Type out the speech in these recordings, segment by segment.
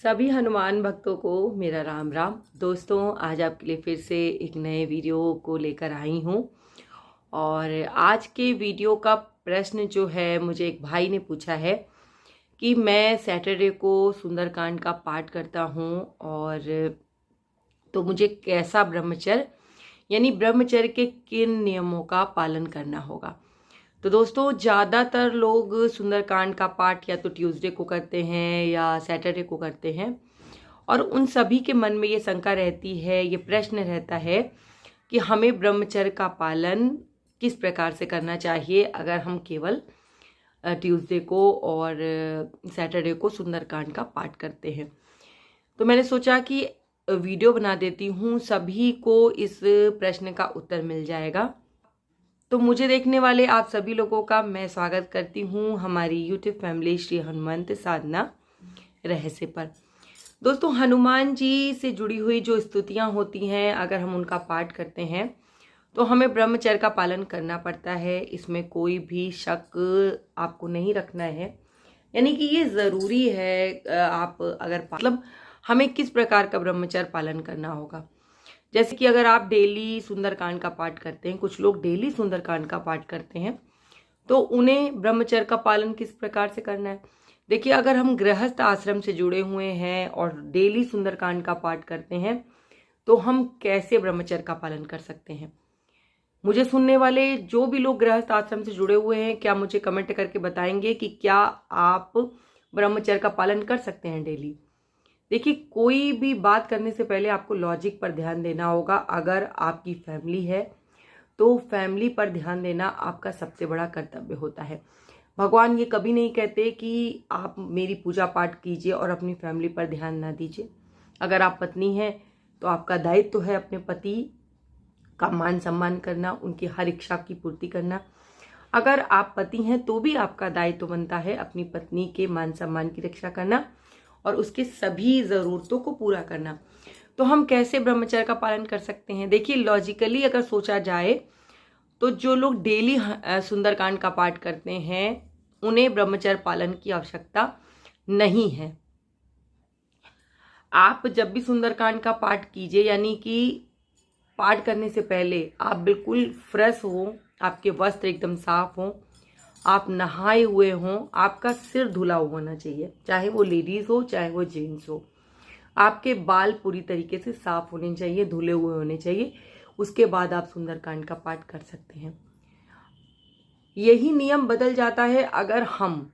सभी हनुमान भक्तों को मेरा राम राम। दोस्तों, आज आपके लिए फिर से एक नए वीडियो को लेकर आई हूँ। और आज के वीडियो का प्रश्न जो है, मुझे एक भाई ने पूछा है कि मैं सैटरडे को सुंदरकांड का पाठ करता हूँ और तो मुझे कैसा ब्रह्मचर्य यानी ब्रह्मचर्य के किन नियमों का पालन करना होगा। तो दोस्तों, ज़्यादातर लोग सुंदरकांड का पाठ या तो ट्यूसडे को करते हैं या सैटरडे को करते हैं, और उन सभी के मन में ये शंका रहती है, ये प्रश्न रहता है कि हमें ब्रह्मचर्य का पालन किस प्रकार से करना चाहिए अगर हम केवल ट्यूसडे को और सैटरडे को सुंदरकांड का पाठ करते हैं। तो मैंने सोचा कि वीडियो बना देती हूँ, सभी को इस प्रश्न का उत्तर मिल जाएगा। तो मुझे देखने वाले आप सभी लोगों का मैं स्वागत करती हूँ हमारी यूट्यूब फैमिली श्री हनुमंत साधना रहस्य पर। दोस्तों, हनुमान जी से जुड़ी हुई जो स्तुतियाँ होती हैं, अगर हम उनका पाठ करते हैं तो हमें ब्रह्मचर्य का पालन करना पड़ता है। इसमें कोई भी शक आपको नहीं रखना है, यानी कि ये ज़रूरी है। आप अगर मतलब हमें किस प्रकार का ब्रह्मचर्य पालन करना होगा, जैसे कि अगर आप डेली सुंदरकांड का पाठ करते हैं, कुछ लोग डेली सुंदरकांड का पाठ करते हैं, तो उन्हें ब्रह्मचर्य का पालन किस प्रकार से करना है। देखिए, अगर हम गृहस्थ आश्रम से जुड़े हुए हैं और डेली सुंदरकांड का पाठ करते हैं, तो हम कैसे ब्रह्मचर्य का पालन कर सकते हैं। मुझे सुनने वाले जो भी लोग गृहस्थ आश्रम से जुड़े हुए हैं, क्या मुझे कमेंट करके बताएंगे कि क्या आप ब्रह्मचर्य का पालन कर सकते हैं डेली। देखिए, कोई भी बात करने से पहले आपको लॉजिक पर ध्यान देना होगा। अगर आपकी फैमिली है तो फैमिली पर ध्यान देना आपका सबसे बड़ा कर्तव्य होता है। भगवान ये कभी नहीं कहते कि आप मेरी पूजा पाठ कीजिए और अपनी फैमिली पर ध्यान ना दीजिए। अगर आप पत्नी हैं तो आपका दायित्व है अपने पति का मान सम्मान करना, उनकी हर इच्छा की पूर्ति करना। अगर आप पति हैं तो भी आपका दायित्व बनता है अपनी पत्नी के मान सम्मान की रक्षा करना और उसके सभी ज़रूरतों को पूरा करना। तो हम कैसे ब्रह्मचर्य का पालन कर सकते हैं। देखिए, लॉजिकली अगर सोचा जाए तो जो लोग डेली सुंदरकांड का पाठ करते हैं, उन्हें ब्रह्मचर्य पालन की आवश्यकता नहीं है। आप जब भी सुंदरकांड का पाठ कीजिए, यानी कि पाठ करने से पहले आप बिल्कुल फ्रेश हो, आपके वस्त्र एकदम साफ हों, आप नहाए हुए हों, आपका सिर धुला हुआ होना चाहिए, चाहे वो लेडीज हो चाहे वो जेंट्स हो। आपके बाल पूरी तरीके से साफ होने चाहिए, धुले हुए होने चाहिए। उसके बाद आप सुंदरकांड का पाठ कर सकते हैं। यही नियम बदल जाता है अगर हम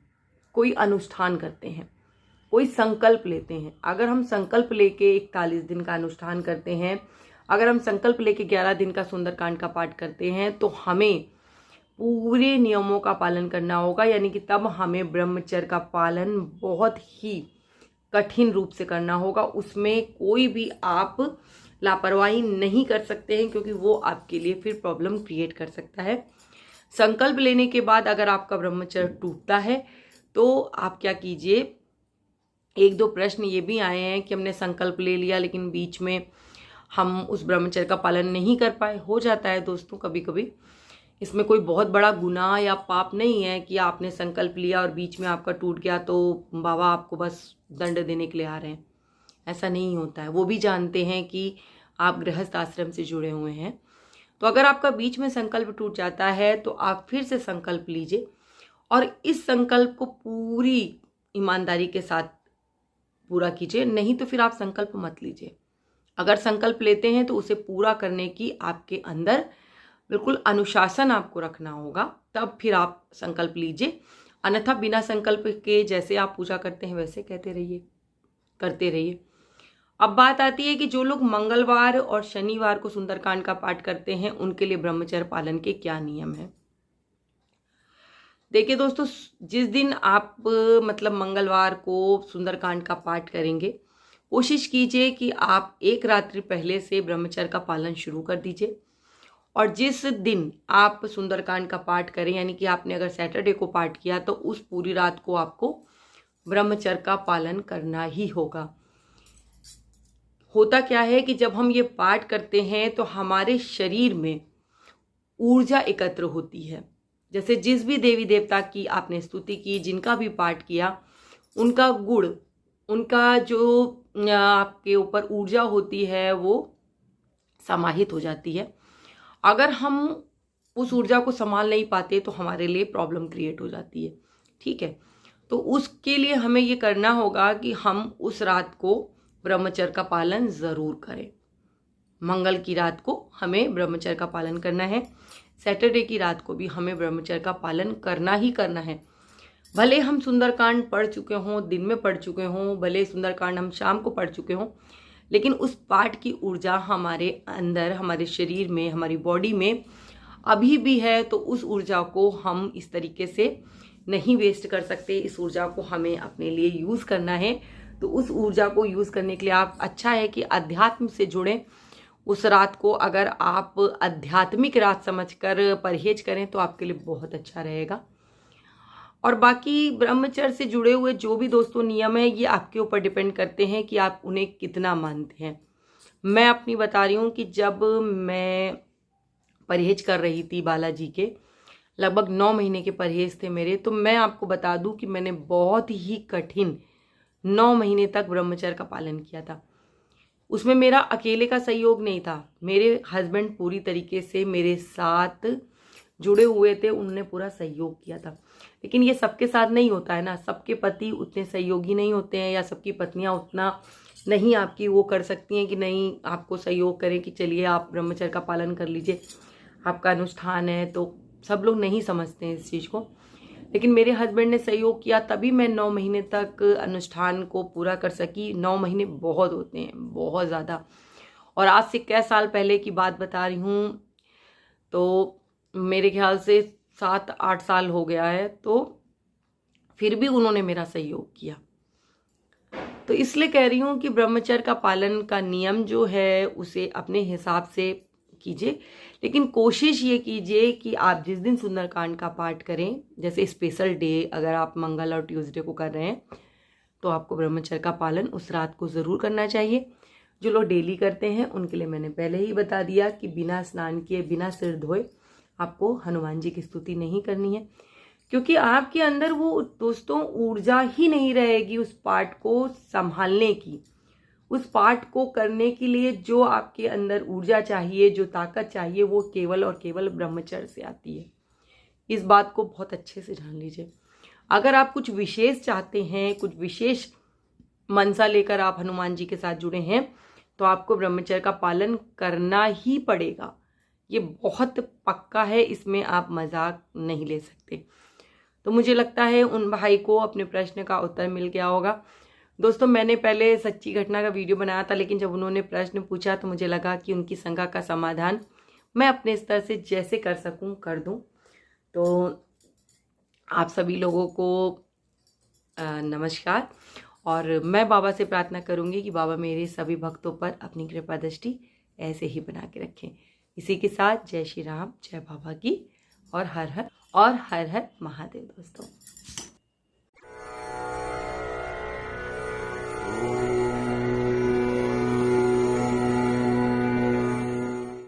कोई अनुष्ठान करते हैं, कोई संकल्प लेते हैं। अगर हम संकल्प लेके 41 दिन का अनुष्ठान करते हैं, अगर हम संकल्प लेके 11 दिन का सुंदरकांड का पाठ करते हैं, तो हमें पूरे नियमों का पालन करना होगा। यानी कि तब हमें ब्रह्मचर्य का पालन बहुत ही कठिन रूप से करना होगा। उसमें कोई भी आप लापरवाही नहीं कर सकते हैं, क्योंकि वो आपके लिए फिर प्रॉब्लम क्रिएट कर सकता है। संकल्प लेने के बाद अगर आपका ब्रह्मचर्य टूटता है तो आप क्या कीजिए। एक दो प्रश्न ये भी आए हैं कि हमने संकल्प ले लिया लेकिन बीच में हम उस ब्रह्मचर्य का पालन नहीं कर पाए। हो जाता है दोस्तों कभी कभी। इसमें कोई बहुत बड़ा गुनाह या पाप नहीं है कि आपने संकल्प लिया और बीच में आपका टूट गया तो बाबा आपको बस दंड देने के लिए आ रहे हैं। ऐसा नहीं होता है। वो भी जानते हैं कि आप गृहस्थ आश्रम से जुड़े हुए हैं। तो अगर आपका बीच में संकल्प टूट जाता है तो आप फिर से संकल्प लीजिए और इस संकल्प को पूरी ईमानदारी के साथ पूरा कीजिए। नहीं तो फिर आप संकल्प मत लीजिए। अगर संकल्प लेते हैं तो उसे पूरा करने की आपके अंदर बिल्कुल अनुशासन आपको रखना होगा, तब फिर आप संकल्प लीजिए। अन्यथा बिना संकल्प के जैसे आप पूजा करते हैं वैसे करते रहिए। अब बात आती है कि जो लोग मंगलवार और शनिवार को सुंदरकांड का पाठ करते हैं, उनके लिए ब्रह्मचर्य पालन के क्या नियम हैं। देखिए दोस्तों, जिस दिन आप मतलब मंगलवार को सुंदरकांड का पाठ करेंगे, कोशिश कीजिए कि आप एक रात्रि पहले से ब्रह्मचर्य का पालन शुरू कर दीजिए। और जिस दिन आप सुंदरकांड का पाठ करें, यानी कि आपने अगर सैटरडे को पाठ किया, तो उस पूरी रात को आपको ब्रह्मचर्य का पालन करना ही होगा। होता क्या है कि जब हम ये पाठ करते हैं तो हमारे शरीर में ऊर्जा एकत्र होती है। जैसे जिस भी देवी देवता की आपने स्तुति की, जिनका भी पाठ किया, उनका गुण उनका जो आपके ऊपर ऊर्जा होती है वो समाहित हो जाती है। अगर हम उस ऊर्जा को संभाल नहीं पाते तो हमारे लिए प्रॉब्लम क्रिएट हो जाती है। ठीक है, तो उसके लिए हमें ये करना होगा कि हम उस रात को ब्रह्मचर्य का पालन ज़रूर करें। मंगल की रात को हमें ब्रह्मचर्य का पालन करना है, सैटरडे की रात को भी हमें ब्रह्मचर्य का पालन करना ही करना है। भले हम सुंदरकांड पढ़ चुके हों, दिन में पढ़ चुके हों, भले सुंदरकांड हम शाम को पढ़ चुके हों, लेकिन उस पाठ की ऊर्जा हमारे अंदर, हमारे शरीर में, हमारी बॉडी में अभी भी है। तो उस ऊर्जा को हम इस तरीके से नहीं वेस्ट कर सकते। इस ऊर्जा को हमें अपने लिए यूज़ करना है। तो उस ऊर्जा को यूज़ करने के लिए आप, अच्छा है कि अध्यात्म से जुड़ें। उस रात को अगर आप आध्यात्मिक रात समझकर परहेज करें तो आपके लिए बहुत अच्छा रहेगा। और बाकी ब्रह्मचर्य से जुड़े हुए जो भी दोस्तों नियम है, ये आपके ऊपर डिपेंड करते हैं कि आप उन्हें कितना मानते हैं। मैं अपनी बता रही हूँ कि जब मैं परहेज कर रही थी बालाजी के, लगभग 9 महीने के परहेज थे मेरे, तो मैं आपको बता दूं कि मैंने बहुत ही कठिन 9 महीने तक ब्रह्मचर्य का पालन किया था। उसमें मेरा अकेले का सहयोग नहीं था, मेरे हस्बैंड पूरी तरीके से मेरे साथ जुड़े हुए थे, उन्होंने पूरा सहयोग किया था। लेकिन ये सबके साथ नहीं होता है ना, सबके पति उतने सहयोगी नहीं होते हैं, या सबकी पत्नियां उतना नहीं आपकी वो कर सकती हैं कि नहीं आपको सहयोग करें कि चलिए आप ब्रह्मचर्य का पालन कर लीजिए, आपका अनुष्ठान है। तो सब लोग नहीं समझते हैं इस चीज़ को। लेकिन मेरे हस्बैंड ने सहयोग किया, तभी मैं 9 महीने तक अनुष्ठान को पूरा कर सकी। 9 महीने बहुत होते हैं, बहुत ज़्यादा। और आज से कई साल पहले की बात बता रही हूँ, तो मेरे ख्याल से 7-8 साल हो गया है, तो फिर भी उन्होंने मेरा सहयोग किया। तो इसलिए कह रही हूँ कि ब्रह्मचर्य का पालन का नियम जो है उसे अपने हिसाब से कीजिए, लेकिन कोशिश ये कीजिए कि आप जिस दिन सुंदरकांड का पाठ करें, जैसे स्पेशल डे अगर आप मंगल और ट्यूसडे को कर रहे हैं, तो आपको ब्रह्मचर्य का पालन उस रात को ज़रूर करना चाहिए। जो लोग डेली करते हैं उनके लिए मैंने पहले ही बता दिया कि बिना स्नान किए, बिना सिर धोए आपको हनुमान जी की स्तुति नहीं करनी है, क्योंकि आपके अंदर वो दोस्तों ऊर्जा ही नहीं रहेगी उस पाठ को संभालने की। उस पाठ को करने के लिए जो आपके अंदर ऊर्जा चाहिए, जो ताकत चाहिए, वो केवल और केवल ब्रह्मचर्य से आती है। इस बात को बहुत अच्छे से जान लीजिए। अगर आप कुछ विशेष चाहते हैं, कुछ विशेष मनसा लेकर आप हनुमान जी के साथ जुड़े हैं, तो आपको ब्रह्मचर्य का पालन करना ही पड़ेगा। ये बहुत पक्का है, इसमें आप मजाक नहीं ले सकते। तो मुझे लगता है उन भाई को अपने प्रश्न का उत्तर मिल गया होगा। दोस्तों, मैंने पहले सच्ची घटना का वीडियो बनाया था, लेकिन जब उन्होंने प्रश्न पूछा तो मुझे लगा कि उनकी शंका का समाधान मैं अपने स्तर से जैसे कर सकूं कर दूं। तो आप सभी लोगों को नमस्कार, और मैं बाबा से प्रार्थना करूंगी कि बाबा मेरे सभी भक्तों पर अपनी कृपा दृष्टि ऐसे ही बना के रखें। इसी के साथ जय श्री राम, जय बाबा की, और हर हर महादेव दोस्तों।